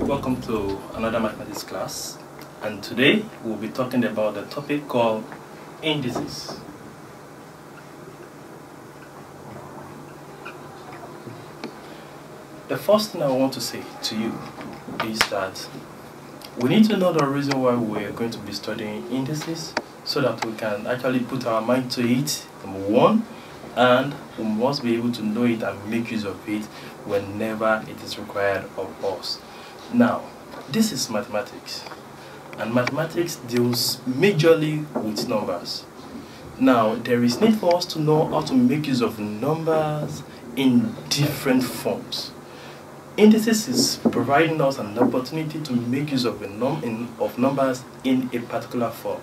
Welcome to another mathematics class, and today we'll be talking about the topic called indices. The first thing I want to say to you is that we need to know the reason why we're going to be studying indices so that we can actually put our mind to it, number one, and we must be able to know it and make use of it whenever it is required of us. Now, this is mathematics, and mathematics deals majorly with numbers. Now, there is need for us to know how to make use of numbers in different forms. Indices is providing us an opportunity to make use of numbers in a particular form,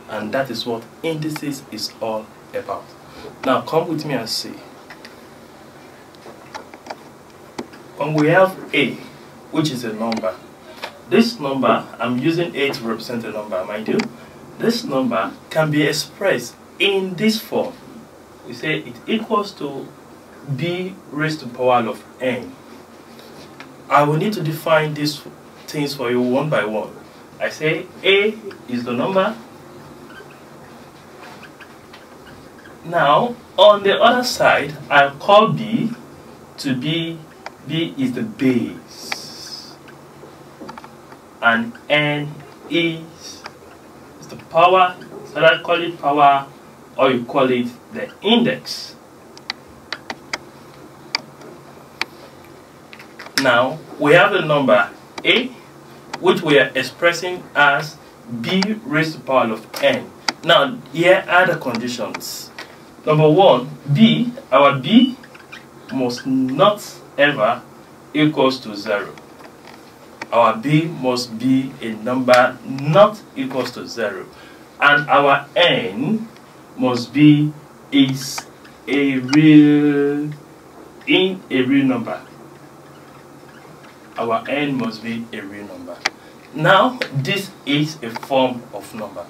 and that is what indices is all about. Now, come with me and see. When we have A, which is a number, this number, I'm using A to represent a number, mind you, this number can be expressed in this form. We say it equals to b raised to the power of n. I will need to define these things for you one by one. I say A is the number. Now, on the other side, I'll call B to be, B is the base, and N is the power, so I call it power, or you call it the index. Now, we have the number A, which we are expressing as B raised to the power of N. Now, here are the conditions. Number one, B, our B must not ever equals to 0. Our B must be a number not equals to 0. And our N must be a real number. Our N must be a real number. Now, this is a form of numbers.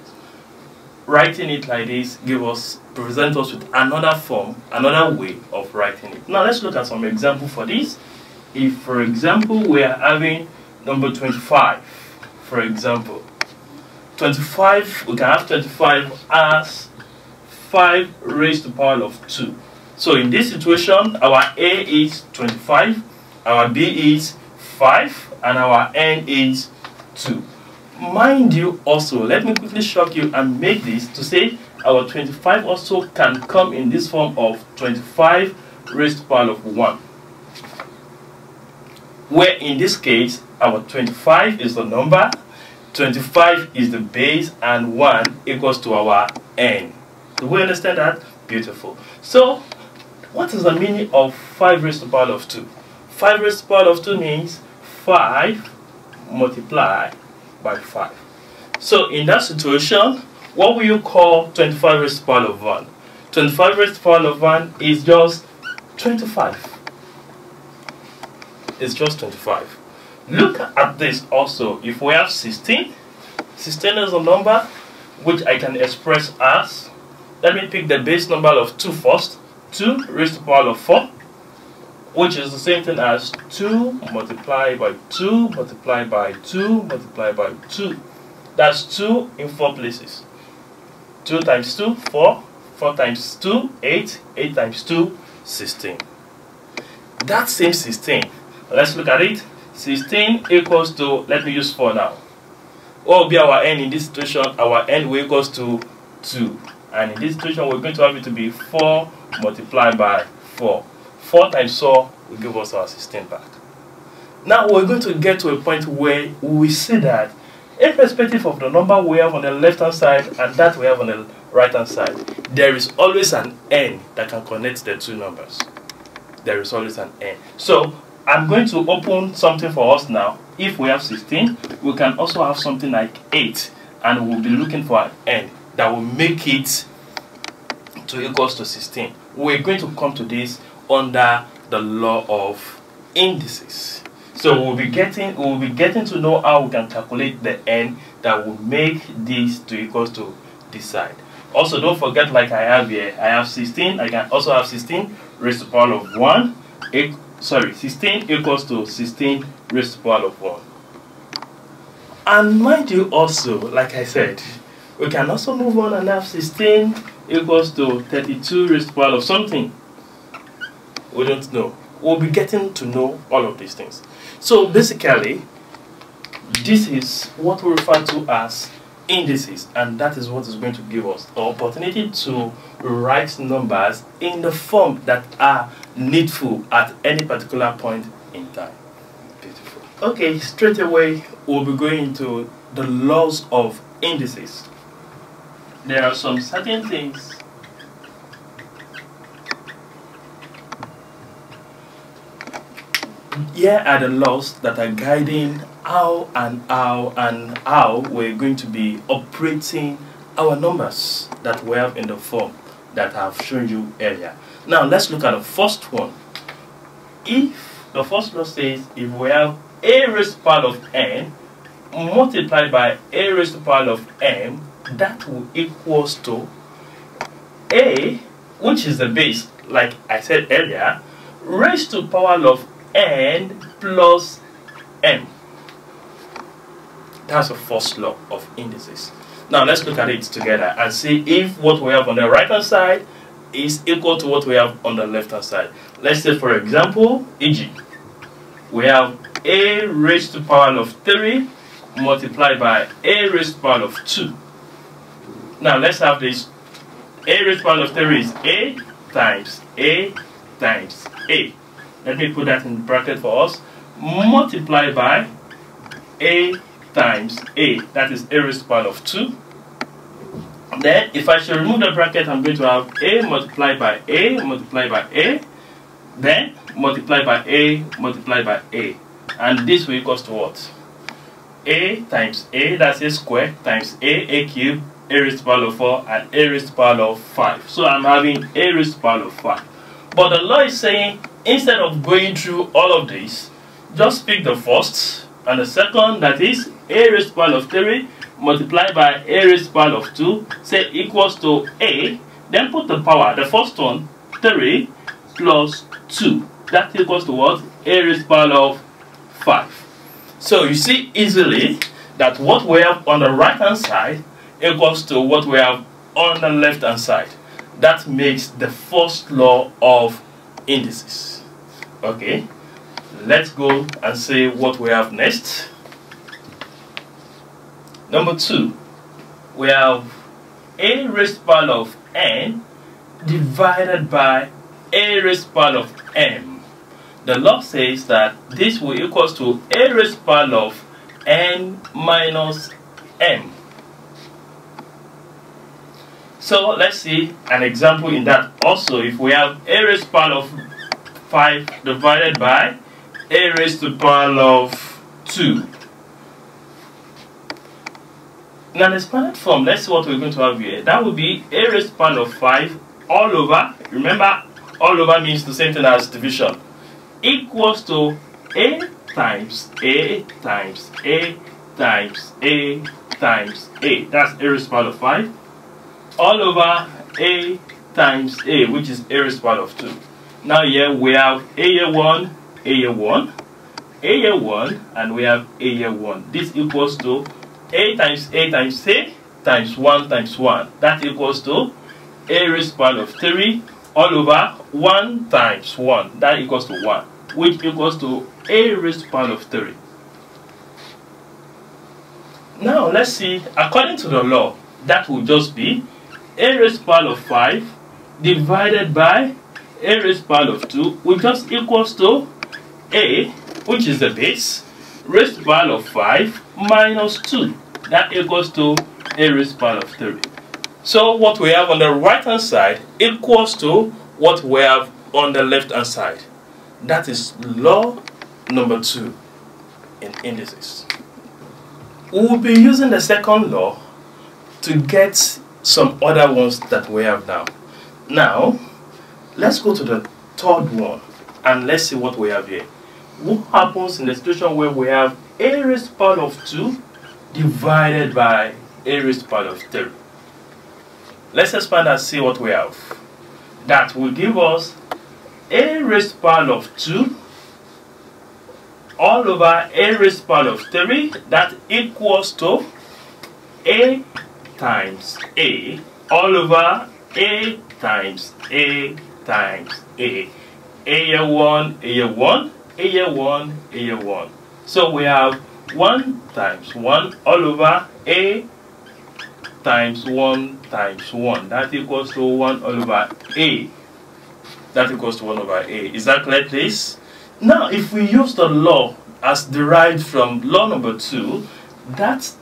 Writing it like this present us with another form, another way of writing it. Now let's look at some example for this. If, for example, we are having number 25, for example, 25, we can have 25 as 5 raised to the power of 2. So in this situation, our A is 25, our B is 5, and our N is 2. Mind you also, let me quickly shock you and make this to say our 25 also can come in this form of 25 raised to the power of 1. Where in this case, our 25 is the number, 25 is the base, and 1 equals to our N. Do we understand that? Beautiful. So, what is the meaning of 5 raised to the power of 2? 5 raised to the power of 2 means 5 multiplied by 5. So in that situation, what will you call 25 raised to the power of 1? 25 raised to the power of 1 is just 25. It's just 25. Look at this also. If we have 16, 16 is a number which I can express as, let me pick the base number of 2 first, 2 raised to the power of 4, which is the same thing as 2 multiplied by 2 multiplied by 2 multiplied by 2. That's 2 in 4 places. 2 times 2, 4. 4 times 2, 8. 8 times 2, 16. That same 16, let's look at it. 16 equals to, let me use 4 now. What will be our N in this situation? Our N will equals to 2. And in this situation, we're going to have it to be 4 multiplied by 4. 4 times 4 will give us our 16 back. Now we're going to get to a point where we see that irrespective of the number we have on the left hand side and that we have on the right hand side, there is always an N that can connect the two numbers. There is always an N. So I'm going to open something for us now. If we have 16, we can also have something like 8, and we'll be looking for an N that will make it to equals to 16. We're going to come to this under the law of indices. So we'll be getting to know how we can calculate the N that will make this to equals to this side. Also, don't forget, like I have here, I have 16. I can also have 16 raised to the power of 1. 16 equals to 16 raised to the power of 1. And mind you also, like I said, we can also move on and have 16 equals to 32 raised to the power of something. We don't know. We'll be getting to know all of these things. So basically, this is what we refer to as indices, and that is what is going to give us the opportunity to write numbers in the form that are needful at any particular point in time. Beautiful. Okay, straight away we'll be going into the laws of indices. There are some certain things here are the laws that are guiding how we're going to be operating our numbers that we have in the form that I've shown you earlier. Now let's look at the first one. If the first law says if we have a raised to the power of n multiplied by a raised to the power of m, that will equals to a, which is the base, like I said earlier, raised to the power of n plus m. That's the first law of indices. Now let's look at it together and see if what we have on the right hand side is equal to what we have on the left hand side. Let's say, for example, e.g., we have a raised to the power of 3 multiplied by a raised to the power of 2. Now let's have this. A raised to the power of 3 is a times a times a. Let me put that in bracket for us. Multiply by a times a. That is a raised to the power of 2. Then, if I should remove the bracket, I'm going to have a multiplied by a multiplied by a. Then, multiply by a multiplied by a. And this will equals to what? A times a, that's a square, times a cubed, a raised to the power of 4, and a raised to the power of 5. So I'm having a raised to the power of 5. But the law is saying, instead of going through all of this, just pick the first and the second, that is a raised to the power of 3 multiplied by a raised to the power of 2, say equals to a, then put the power, the first one, 3 plus 2. That equals to what? A raised to the power of 5. So you see easily that what we have on the right hand side equals to what we have on the left hand side. That makes the first law of indices. Okay, let's go and see what we have next. Number 2, we have a raised to the power of n divided by a raised to the power of m. The law says that this will equals to a raised to the power of n minus m. So let's see an example in that also. If we have a raised to the power of 5 divided by a raised to the power of 2. Now, the expanded form, let's see what we're going to have here. That would be a raised to the power of 5 all over. Remember, all over means the same thing as division. Equals to a times a times a times a times a. That's a raised to the power of 5. All over a times a, which is a raised to the power of 2. Now here we have a here 1, a here 1, a here 1, and we have a here 1. This equals to a times a times a times 1 times 1. That equals to a raised to the power of 3 all over 1 times 1. That equals to 1, which equals to a raised to the power of 3. Now let's see, according to the law, that will just be a raised to the power of 5 divided by a raised to the power of 2, which just equals to a, which is the base, raised to the power of 5 minus 2. That equals to a raised to the power of 3. So what we have on the right hand side equals to what we have on the left hand side. That is law number 2 in indices. We will be using the second law to get some other ones that we have now. Now, let's go to the third one and let's see what we have here. What happens in the situation where we have a raised to the power of 2 divided by a raised to the power of 3? Let's expand and see what we have. That will give us a raised to the power of 2 all over a raised to the power of 3, that equals to a times a all over a times a times a. A 1, A 1, A 1, A 1. So we have 1 times 1 all over a times 1 times 1. That equals to 1 all over a. That equals to 1 over a. Is that clear, please? Now, if we use the law as derived from law number 2,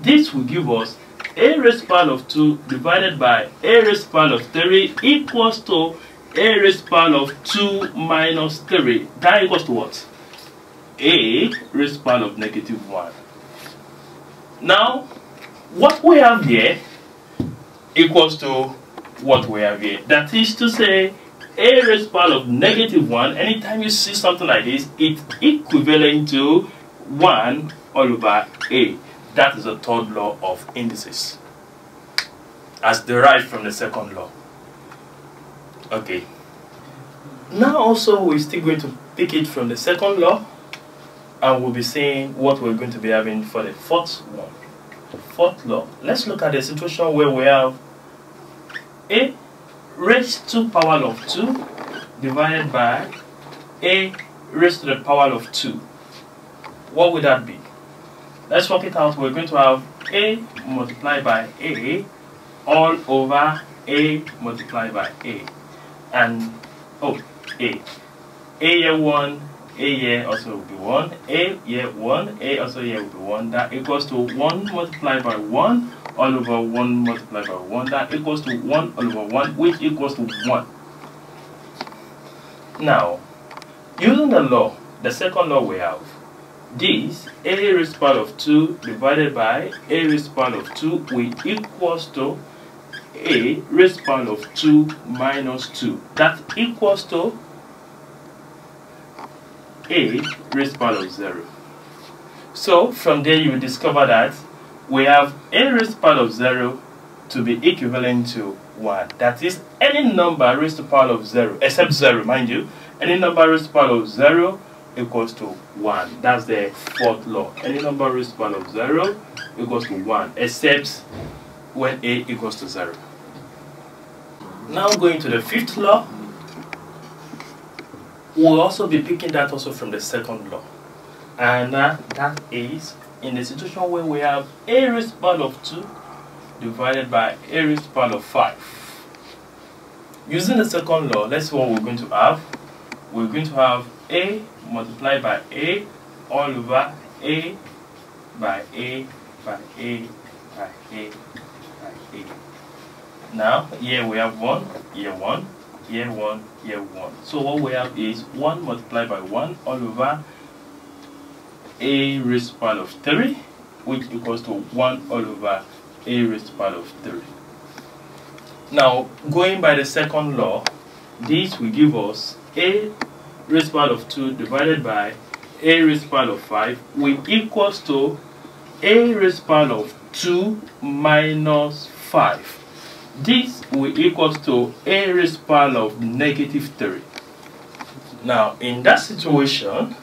this will give us a raised to the power of 2 divided by a raised to the power of 3 equals to a raised to the power of 2 minus 3. That equals to what? A raised to the power of negative 1. Now, what we have here equals to what we have here. That is to say, a raised to the power of negative 1, anytime you see something like this, it's equivalent to 1 all over a. That is the third law of indices, as derived from the second law. Okay. Now also we're still going to pick it from the second law, and we'll be saying what we're going to be having for the fourth one. Fourth law. Let's look at the situation where we have a raised to the power of 2 divided by a raised to the power of 2. What would that be? Let's work it out. We're going to have a multiplied by a all over a multiplied by a. And, a here 1, a here also will be 1, a here 1, a also here will be 1. That equals to 1 multiplied by 1 all over 1 multiplied by 1. That equals to 1 all over 1, which equals to 1. Now, using the law, the second law we have, this a raised to the power of 2 divided by a raised to the power of 2 will equals to a raised to the power of 2 minus 2. That equals to a raised to the power of 0. So from there you will discover that we have a raised to the power of 0 to be equivalent to 1. That is, any number raised to the power of 0, except 0, mind you, any number raised to the power of 0 equals to 1. That's the fourth law. Any number raised to the power of 0 equals to 1, except when a equals to 0. Now going to the fifth law, we'll also be picking that also from the second law. And that is in the situation where we have a raised to the power of 2 divided by a raised to the power of 5. Using the second law, let's see what we're going to have. We're going to have a multiplied by a all over a by a by a by a by a. Now, here we have 1, here 1, here 1, here 1. So what we have is 1 multiplied by 1 all over a raised to the power of 3, which equals to 1 all over a raised to the power of 3. Now, going by the second law, this will give us a raised to the power of 2 divided by a raised to the power of 5, which equals to a raised to the power of 2 minus 5. This will equals to a raised to the power of negative 3. Now, in that situation,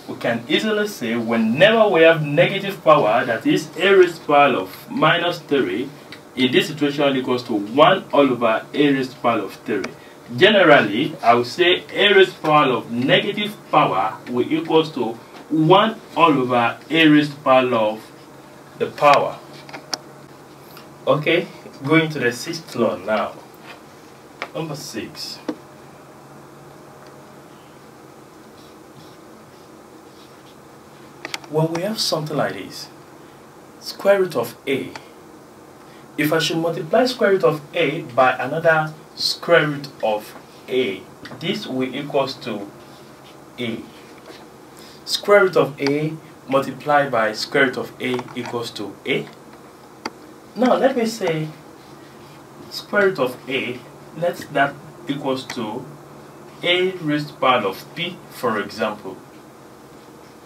we can easily say whenever we have negative power, that is a raised to the power of minus 3, in this situation equals to 1 all over a raised to the power of 3. Generally, I would say a raised to the power of negative power will equals to 1 all over a raised to the power of the power. Okay, going to the sixth law now. Number 6. When we have something like this, square root of a, if I should multiply square root of a by another square root of a, this will equals to a. Square root of a multiplied by square root of a equals to a. Now let me say square root of a, let that equals to a raised to the power of p, for example.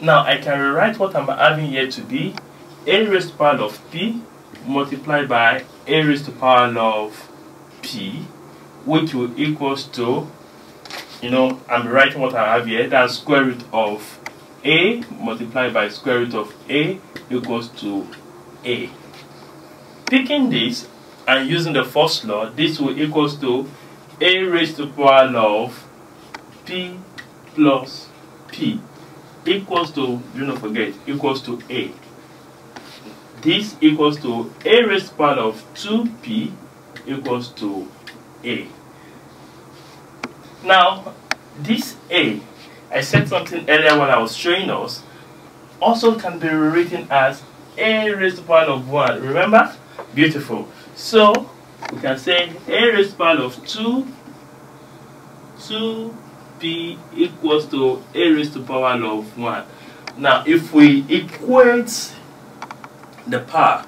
Now I can rewrite what I'm having here to be a raised to the power of p multiplied by a raised to the power of p, which will equals to, I'm writing what I have here, that's square root of a multiplied by square root of a equals to a. Picking this and using the first law, this will equals to a raised to the power of p plus p equals to, do not forget, equals to a. This equals to a raised to the power of 2p equals to a. Now, this a, I said something earlier when I was showing us, also can be rewritten as a raised to the power of 1. Remember? Beautiful. So, we can say a raised to the power of 2p equals to a raised to the power of 1. Now, if we equate the power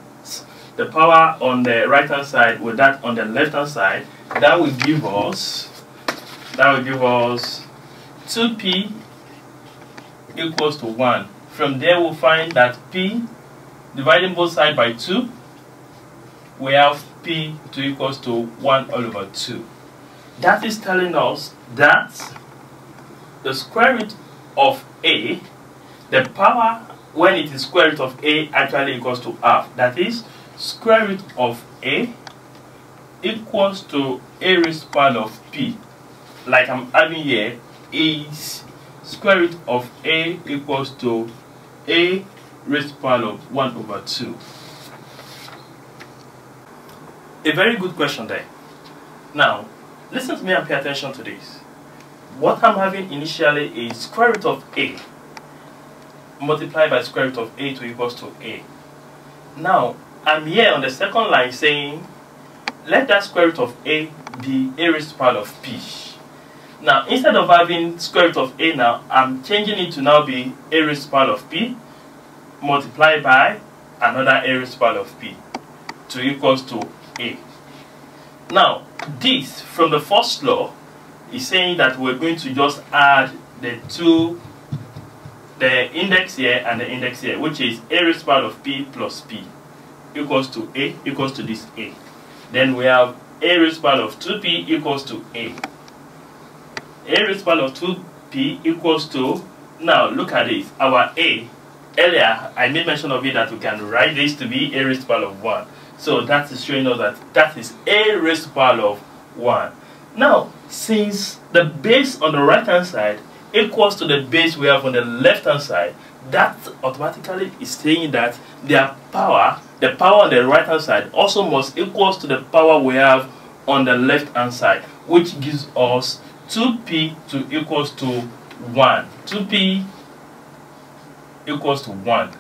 on the right hand side with that on the left hand side, that will give us 2p equals to 1. From there we'll find that p, dividing both sides by 2, we have p to equals to 1 all over 2. That is telling us that the square root of a, the power when it is square root of a actually equals to half. That is, square root of a equals to a raised to the power of p. Like I'm having here is square root of a equals to a raised to the power of 1 over 2. A very good question there. Now, listen to me and pay attention to this. What I'm having initially is square root of a multiplied by square root of a to equals to a. Now, I'm here on the second line saying, let that square root of a be a raised to the power of p. Now, instead of having square root of a now, I'm changing it to now be a raised to the power of p multiplied by another a raised to the power of p to equals to a. Now, this from the first law is saying that we're going to just add the index here and the index here, which is a raised to the power of p plus p equals to a equals to this a. Then we have a raised to the power of 2p equals to a. A raised to the power of 2p equals to, now look at this, our a, earlier I made mention of it that we can write this to be a raised to the power of 1. So that is showing us that that is a raised to the power of 1. Now, since the base on the right hand side equals to the base we have on the left hand side, that automatically is saying that their power, the power on the right hand side also must equals to the power we have on the left hand side, which gives us 2p to equals to 1. 2p equals to 1.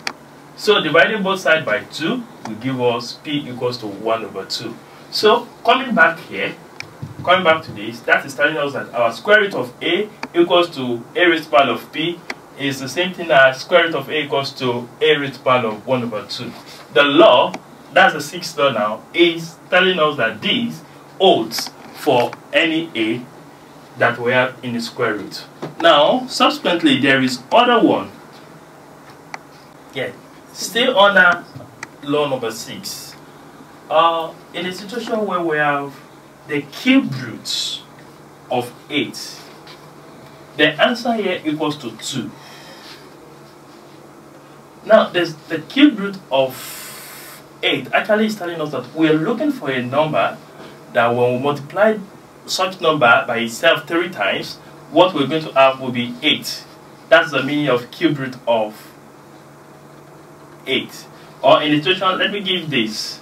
So dividing both sides by 2 will give us p equals to 1 over 2. So coming back here, coming back to this, that is telling us that our square root of a equals to a raised to the power of p is the same thing as square root of a equals to a raised to the power of 1 over 2. The law, that's the sixth law now, is telling us that this holds for any a that we have in the square root. Now, subsequently, there is other one. Yeah, still under law number 6. In a situation where we have the cube root of 8, the answer here equals to 2. Now, there's the cube root of 8 actually is telling us that we are looking for a number that when we multiply such number by itself 3 times, what we're going to have will be 8. That's the meaning of cube root of 8. Or in the situation, let me give this,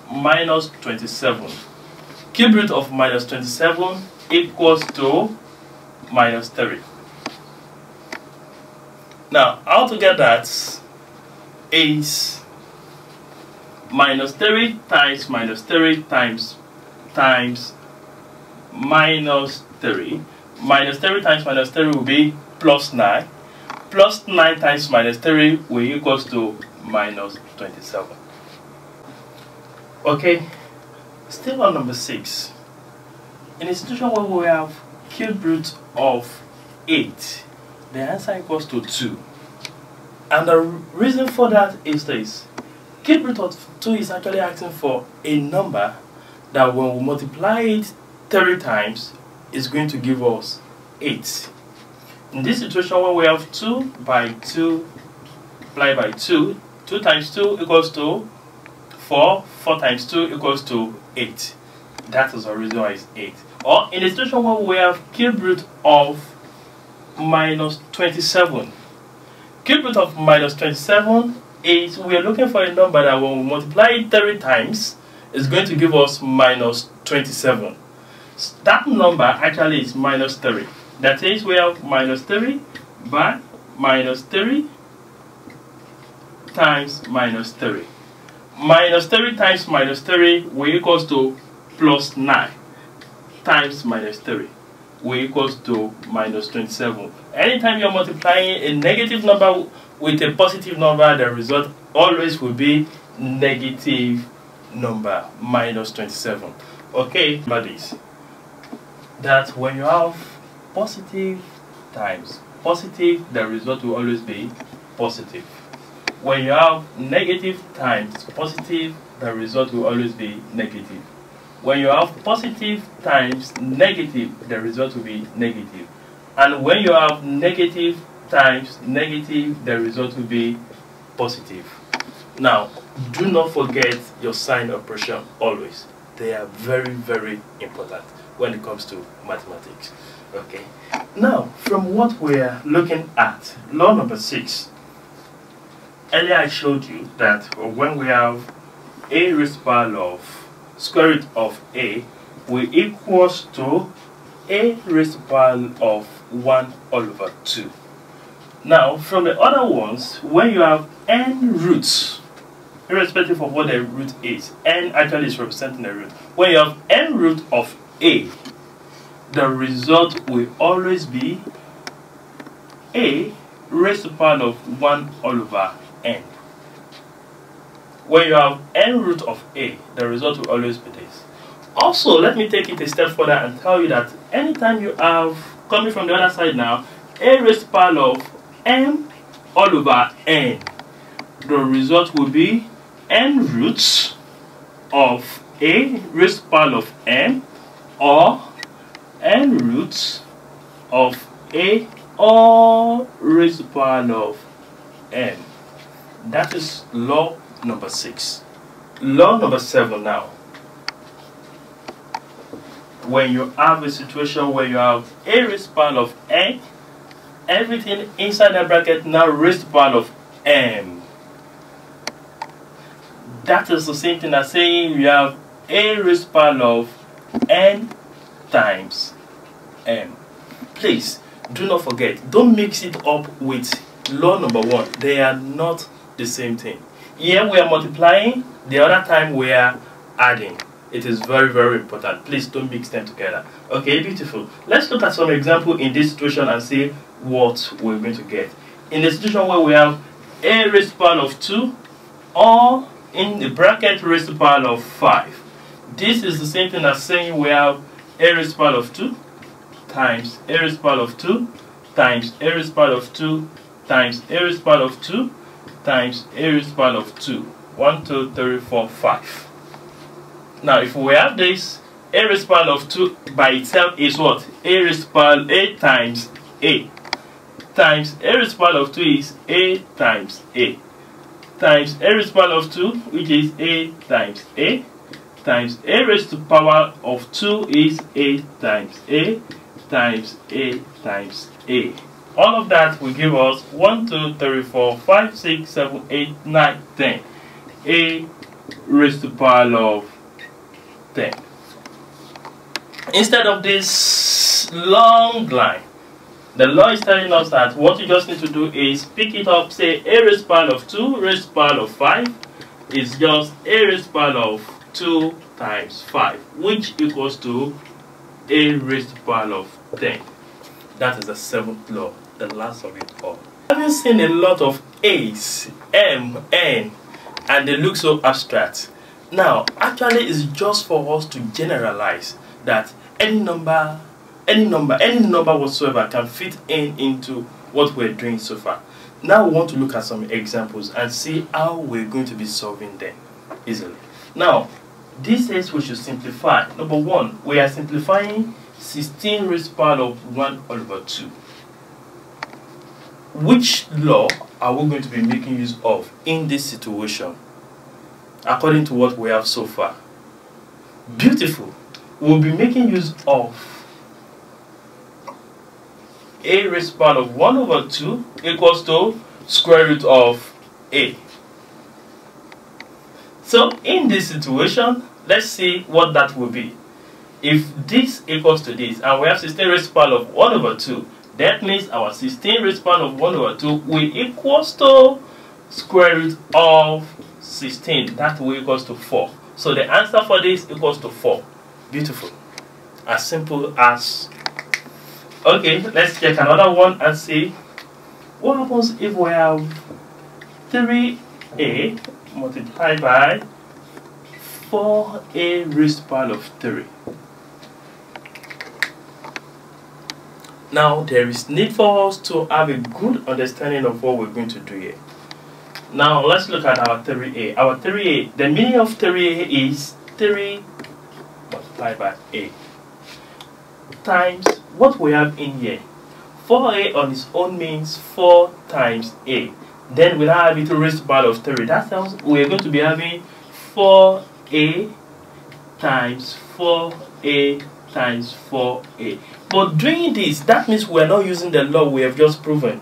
minus 27. Cube root of minus 27 equals to minus 3. Now, how to get that is minus 3 times minus 3 times minus 3. Minus 3 times minus 3 will be plus 9. Plus 9 times minus 3 will equals to minus 27. Okay, still on number 6. In a situation where we have cube root of 8, the answer equals to 2. And the reason for that is this. Cube root of 2 is actually asking for a number that when we multiply it 3 times is going to give us 8. In this situation, when we have 2 by 2 multiplied by 2, 2 times 2 equals to 4, 4 times 2 equals to 8. That is the reason why it's 8. Or in the situation where we have cube root of minus 27. Cube root of minus 27 is, we are looking for a number that when we multiply it 3 times is going to give us minus 27. That number actually is minus 3. That is, we have minus 3 by minus 3 times minus 3. Minus 3 times minus 3 will equals to plus 9 times minus 3 will equals to minus 27. Anytime you're multiplying a negative number with a positive number, the result always will be negative number, minus 27. Okay, but this, that when you have positive times positive, the result will always be positive. When you have negative times positive, the result will always be negative. When you have positive times negative, the result will be negative. And when you have negative times negative, the result will be positive. Now, do not forget your sign operation always. They are very, very important when it comes to mathematics. Okay. Now, from what we're looking at, law number 6. Earlier I showed you that when we have a raised to the power of square root of a will equals to a raised to the power of 1 all over 2. Now, from the other ones, when you have n roots, irrespective of what the root is, n actually is representing a root. When you have n root of a, the result will always be a raised to the power of 1 all over n. When you have n root of a, the result will always be this. Also, let me take it a step further and tell you that anytime you have, coming from the other side now, a raised to the power of m all over n, the result will be n roots of a raised to the power of m, or n roots of a all raised to the power of m. That is law number 6. Law number 7 now. When you have a situation where you have a raised to the power of n, everything inside the bracket now raised to the power of m. That is the same thing as saying you have a raised to the power of n times m. Please, do not forget, don't mix it up with law number 1. They are not the same thing. Here we are multiplying, the other time we are adding. It is very, very important. Please don't mix them together. Okay, beautiful. Let's look at some example in this situation and see what we're going to get. In the situation where we have a raised to the power of 2, or in the bracket raised to the power of 5. This is the same thing as saying we have a raised to the power of 2 times a raised to the power of 2 times a raised to the power of 2 times a raised to the power of 2 times a raised to the power of 2. 1, 2, 3, 4, 5. Now, if we have this, a raised to the power of 2 by itself is what? A raised to the power a times a. Times a raised to the power of 2 is a times a. Times a raised to the power of 2, which is a times a. Times a raised to the power of 2 is a times a times a times a. All of that will give us 1, 2, 3, 4, 5, 6, 7, 8, 9, 10. A raised to the power of 10. Instead of this long line, the law is telling us that what you just need to do is pick it up, say a raised to the power of 2 raised to the power of 5 is just a raised to the power of 2 times 5, which equals to a raised to the power of 10. That is the 7th law, the last of it all. Having seen a lot of A's, M, N, and they look so abstract, now actually it's just for us to generalize that any number whatsoever can fit into what we're doing so far. Now we want to look at some examples and see how we're going to be solving them easily. Now, this says we should simplify. Number 1, we are simplifying 16 raised to the power of 1 all over 2. which law are we going to be making use of in this situation according to what we have so far? Beautiful. We'll be making use of a raised to the power of 1 over 2 equals to square root of a. So in this situation, let's see what that will be. If this equals to this, and we have 16 raised to the power of 1 over 2, that means our 16 raised to the power of 1 over 2 will equals to square root of 16. That will equals to 4. So the answer for this equals to 4. Beautiful. As simple as. Okay, let's check another one and see what happens if we have 3a multiplied by 4a raised to the power of 3. Now, there is need for us to have a good understanding of what we're going to do here. Now, let's look at our 3a. Our 3a, the meaning of 3a is 3 multiplied by a times what we have in here. 4a on its own means 4 times a. Then we'll have it raised to the power of 3. That sounds we're going to be having 4a times 4a times 4a. But doing this, that means we're not using the law we have just proven.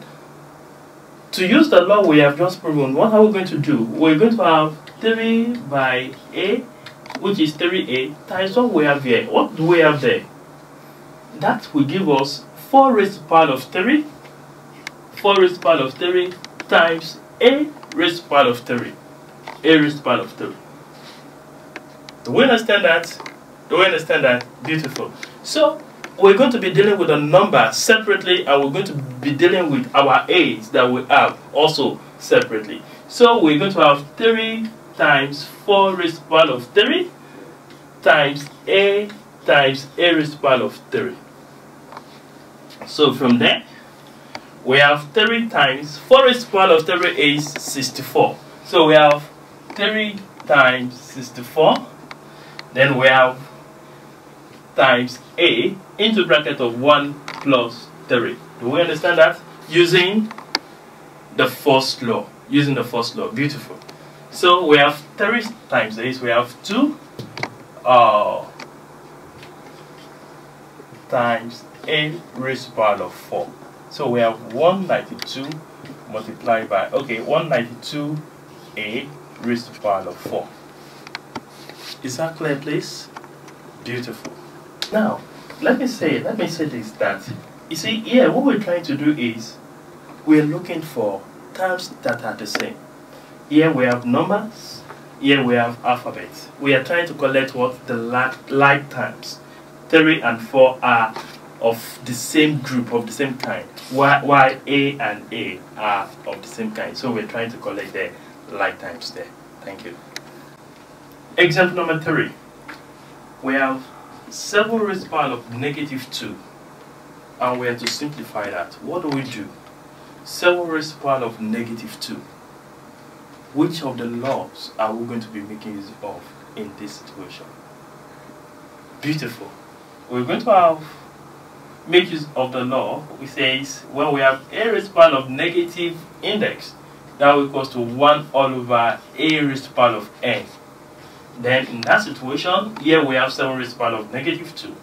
To use the law we have just proven, what are we going to do? We're going to have 3 by a, which is 3a, times what we have here. What do we have there? That will give us 4 raised to the power of 3, 4 raised to the power of 3 times a raised to the power of 3, a raised to the power of 3. Do we understand that? Do we understand that? Beautiful. So, we're going to be dealing with a number separately, and we're going to be dealing with our a's that we have also separately. So, we're going to have 3 times 4 raised to the power of 3 times a raised to the power of 3. So from there, we have 3 times 4 raised to the power of 3 is 64. So we have 3 times 64. Then we have times a into bracket of 1 plus 3. Do we understand that? Using the first law. Using the first law. Beautiful. So we have 3 times this. We have 2 times a raised to the power of 4. So we have 192 multiplied by 192a raised to the power of 4. Is that clear, please? Beautiful. Now, let me say this, that you see here what we're trying to do is we're looking for terms that are the same. Here we have numbers, here we have alphabets. We are trying to collect what the like terms. 3 and 4 are of the same group, of the same kind, while A and A are of the same kind. So we're trying to collect the like terms there. Thank you. Example number 3. We have 7 raised to the power of negative 2. And we have to simplify that. What do we do? 7 raised to the power of negative 2. Which of the laws are we going to be making use of in this situation? Beautiful. We're going to make use of the law which says when we have a raised to the power of negative index, that will equal to 1 all over a raised to the power of n. Then in that situation, here we have 7 raised to the power of negative 2.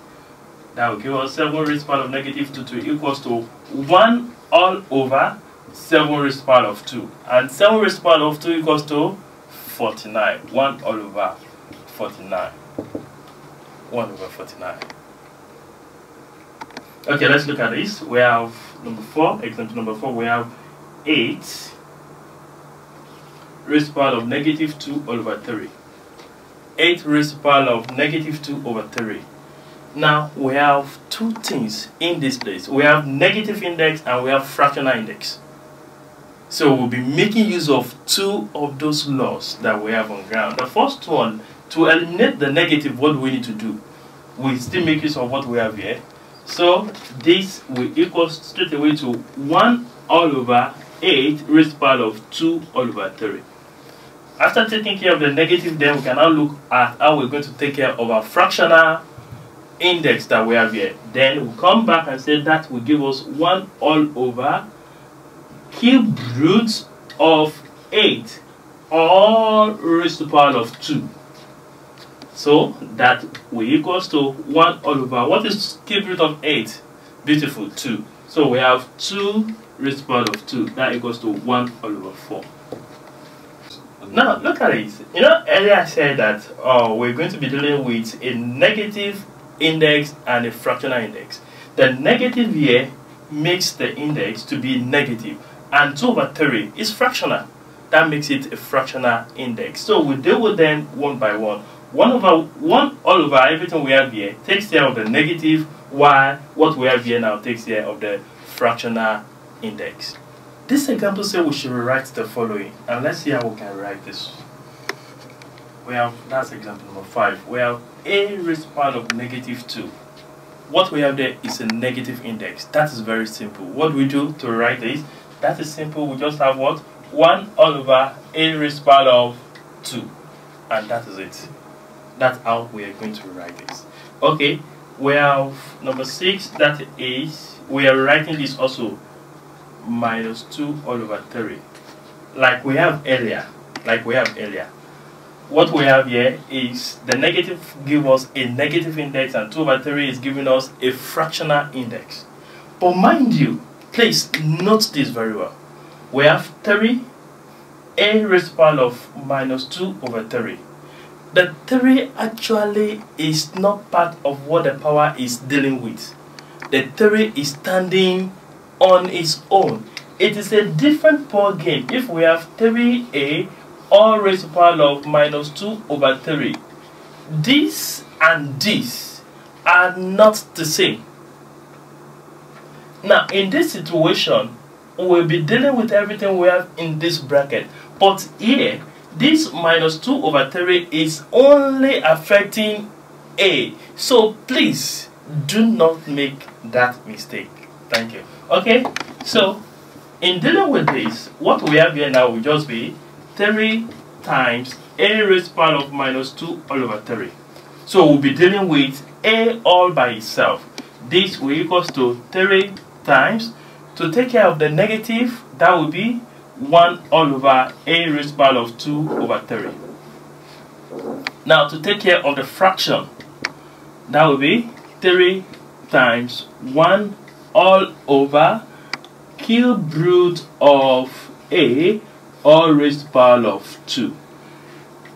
That will give us 7 raised to the power of negative 2 to equals to 1 all over 7 raised to the power of 2. And 7 raised to the power of 2 equals to 49. 1 all over 49. 1 over 49. Okay, let's look at this. We have number 4, example number 4, we have 8 raised to the power of negative 2 all over 3. 8 raised to the power of negative 2 over 3. Now, we have 2 things in this place. We have negative index and we have fractional index. So, we'll be making use of 2 of those laws that we have on ground. The first one, to eliminate the negative, what do we need to do? We still make use of what we have here. So, this will equal straight away to 1 all over 8 raised to the power of 2 all over 3. After taking care of the negative, then we can now look at how we're going to take care of our fractional index that we have here. Then we'll come back and say that will give us 1 all over cube root of 8 all raised to the power of 2. So that will equals to 1 all over, what is cube root of 8? Beautiful, 2. So we have 2 raised to the power of 2. That equals to 1 all over 4. Now look at it. You know, earlier I said that we're going to be dealing with a negative index and a fractional index. The negative here makes the index to be negative, and 2 over 3 is fractional. That makes it a fractional index. So we deal with them one by one. 1 all over everything we have here takes care of the negative, while what we have here now takes care of the fractional index. This example says we should rewrite the following, and let's see how we can write this. We have, that's example number 5. We have a raised to the power of negative 2. What we have there is a negative index. That is very simple. What we do to write this, that is simple. We just have what? 1 all over a raised to the power of 2. And that is it. That's how we are going to write this. Okay, we have number 6, that is, we are writing this also minus 2 all over 3. Like we have earlier. What we have here is the negative give us a negative index, and 2 over 3 is giving us a fractional index. But mind you, please note this very well. We have 3 a raised to the power of minus 2 over 3. The 3 actually is not part of what the power is dealing with. The 3 is standing on its own. It is a different ball game if we have 3a all raised to the power of minus 2 over 3. This and this are not the same. Now in this situation, we'll be dealing with everything we have in this bracket. But here, this minus 2 over 3 is only affecting a. So please do not make that mistake. Thank you. Okay, so in dealing with this, what we have here now will just be 3 times a raised to the power of minus 2 all over 3. So we'll be dealing with a all by itself. This will equal to 3 times, to take care of the negative, that will be 1 all over a raised to the power of 2 over 3. Now to take care of the fraction, that will be 3 times 1 all over cube root of a all raised to the power of 2.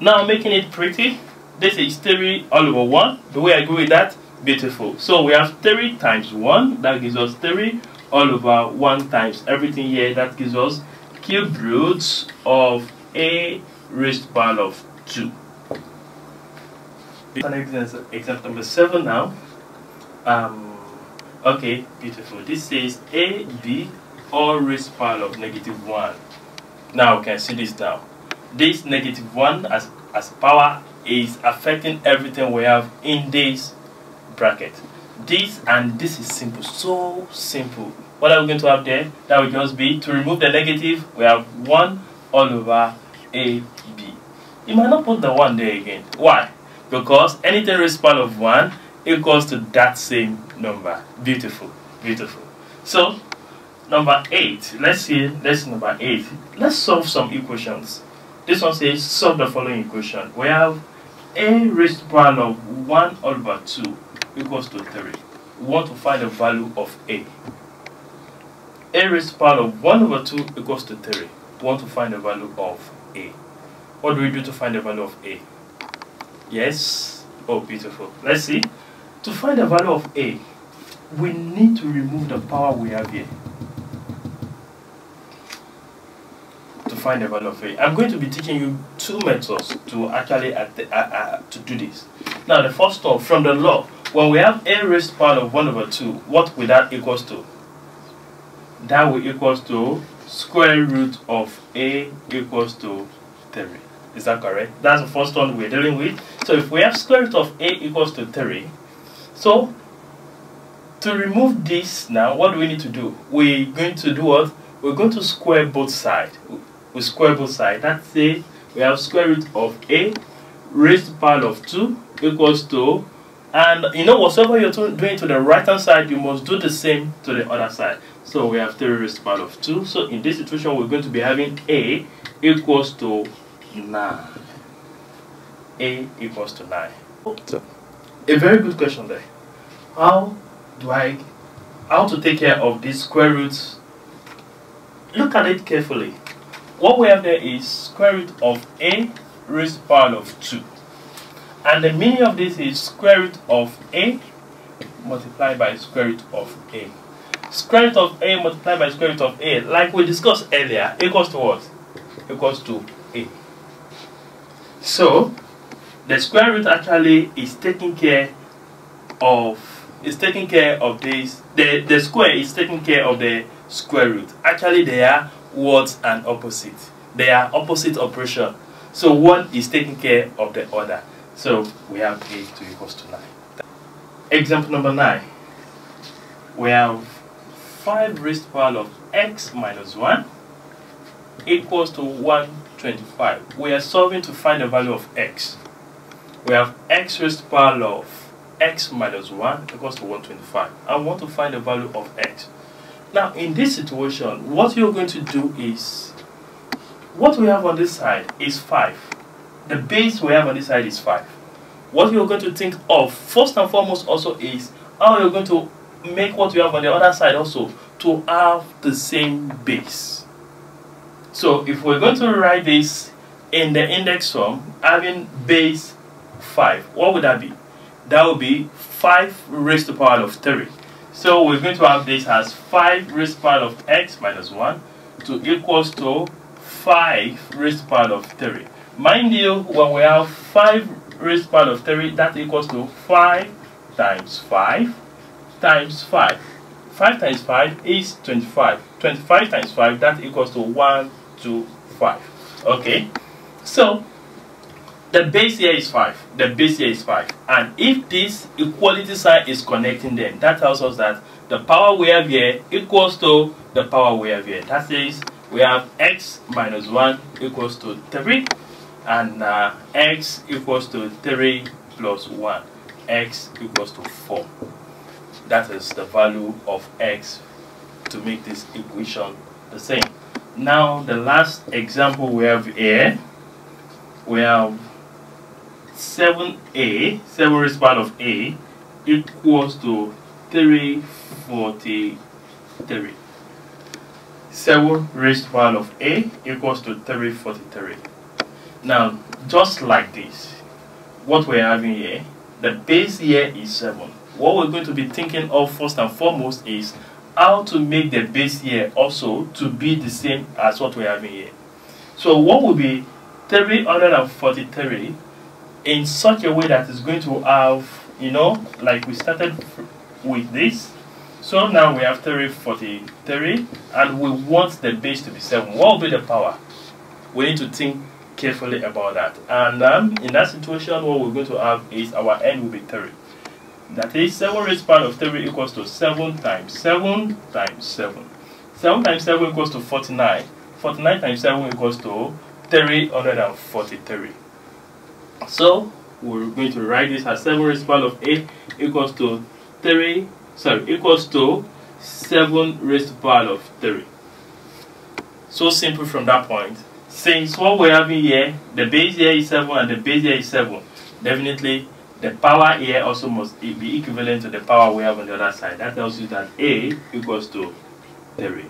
Now making it pretty, this is 3 all over 1. Do we agree with that? Beautiful. So we have 3 times 1, that gives us 3 all over 1 times everything here, that gives us cube roots of a raised to the power of 2. Example number 7 now. Okay, beautiful. This says AB all raised to the power of negative 1. Now we can see this now. This negative 1 as power is affecting everything we have in this bracket. This and this is simple, so simple. What are we going to have there? That will just be, to remove the negative, we have 1 all over AB. You might not put the 1 there again. Why? Because anything raised to the power of 1 equals to that same number. Beautiful, beautiful. So number 8, let's see number 8. Let's solve some equations. This one says solve the following equation. We have a raised to the power of 1 over 2 equals to 3. We want to find the value of a. A raised to the power of 1 over 2 equals to 3. We want to find the value of a. What do we do to find the value of a? Yes? Oh, beautiful. Let's see. To find the value of a, we need to remove the power we have here. To find the value of a, I'm going to be teaching you 2 methods to actually to do this. Now the first one, from the law, when we have a raised to the power of 1 over 2, what will that equals to? That will equals to square root of a equals to 3. Is that correct? That's the first one we're dealing with. So if we have square root of a equals to 3, so to remove this now, what do we need to do? We're going to do what? We're going to square both sides. We square both sides. That's it. We have square root of a raised to the power of 2 equals to And you know, whatever you're doing to the right hand side, you must do the same to the other side. So we have 3 raised to the power of 2. So in this situation, we're going to be having A equals to 9. A equals to 9. So, a very good question there. How to take care of these square roots? Look at it carefully. What we have there is square root of A raised to the power of 2. And the meaning of this is square root of A multiplied by square root of A. Square root of A multiplied by square root of A, like we discussed earlier, equals to what? Equals to A. So the square root actually is taking care of this. The square is taking care of the square root. Actually, they are words and opposite. They are opposite operation. So one is taking care of the other. So we have A to equals to 9. Example number 9. We have 5 raised to the power of x minus 1 equals to 125. We are solving to find the value of x. We have x raised to the power of x minus 1 equals to 125. I want to find the value of x. Now in this situation, what you're going to do is, what we have on this side is 5. The base we have on this side is 5. What you're going to think of first and foremost also is how you're going to make what you have on the other side also to have the same base. So if we're going to write this in the index form, having base 5, what would that be? That would be 5 raised to the power of 3. So we're going to have this as 5 raised to the power of x minus 1 to equals to 5 raised to the power of 3. Mind you, when we have 5 raised to the power of 3, that equals to 5 times 5 times 5. 5 times 5 is 25. 25 times 5, that equals to 125. Okay, so the base here is 5. The base here is 5. And if this equality sign is connecting them, that tells us that the power we have here equals to the power we have here. That says we have x minus 1 equals to 3. And x equals to 3 plus 1. X equals to 4. That is the value of x to make this equation the same. Now the last example we have here, we have 7a, 7 raised to the power of a equals to 343. 7 raised to the power of a equals to 343. Now, just like this, what we're having here, the base here is 7. What we're going to be thinking of first and foremost is how to make the base here also to be the same as what we're having here. So what will be 343 in such a way that it's going to have, you know, like we started with this. So now we have 343 and we want the base to be 7. What will be the power? We need to think carefully about that. And in that situation, what we're going to have is our n will be 3. That is 7 raised to the power of 3 equals to 7 times 7 times 7. 7 times 7 equals to 49. 49 times 7 equals to 343. So we're going to write this as 7 raised to the power of a equals to 7 raised to the power of 3. So simple from that point. Since what we're having here, the base here is 7 and the base here is 7, definitely the power here also must be equivalent to the power we have on the other side. That tells you that a equals to 3.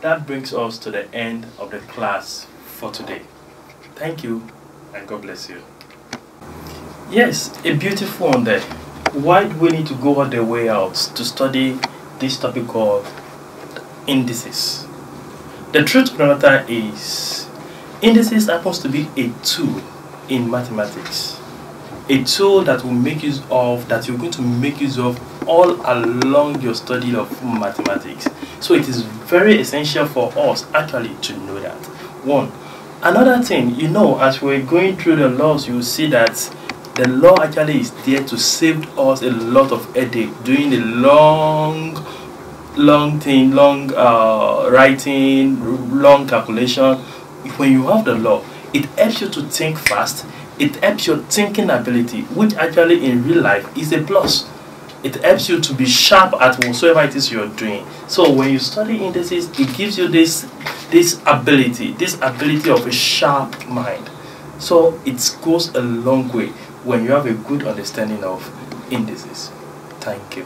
That brings us to the end of the class for today. Thank you and God bless you. Yes, a beautiful one there. Why do we need to go all the way out to study this topic called indices? The truth of the matter is, indices happens to be a tool in mathematics. A tool that will make use of, that you're going to make use of all along your study of mathematics. So it is very essential for us actually to know that. One. Another thing, you know, as we're going through the laws, you will see that the law actually is there to save us a lot of headache, doing the long writing, long calculation. When you have the law, it helps you to think fast, it helps your thinking ability, which actually in real life is a plus. It helps you to be sharp at whatsoever it is you're doing. So when you study indices, it gives you this ability of a sharp mind. So it goes a long way when you have a good understanding of indices. Thank you.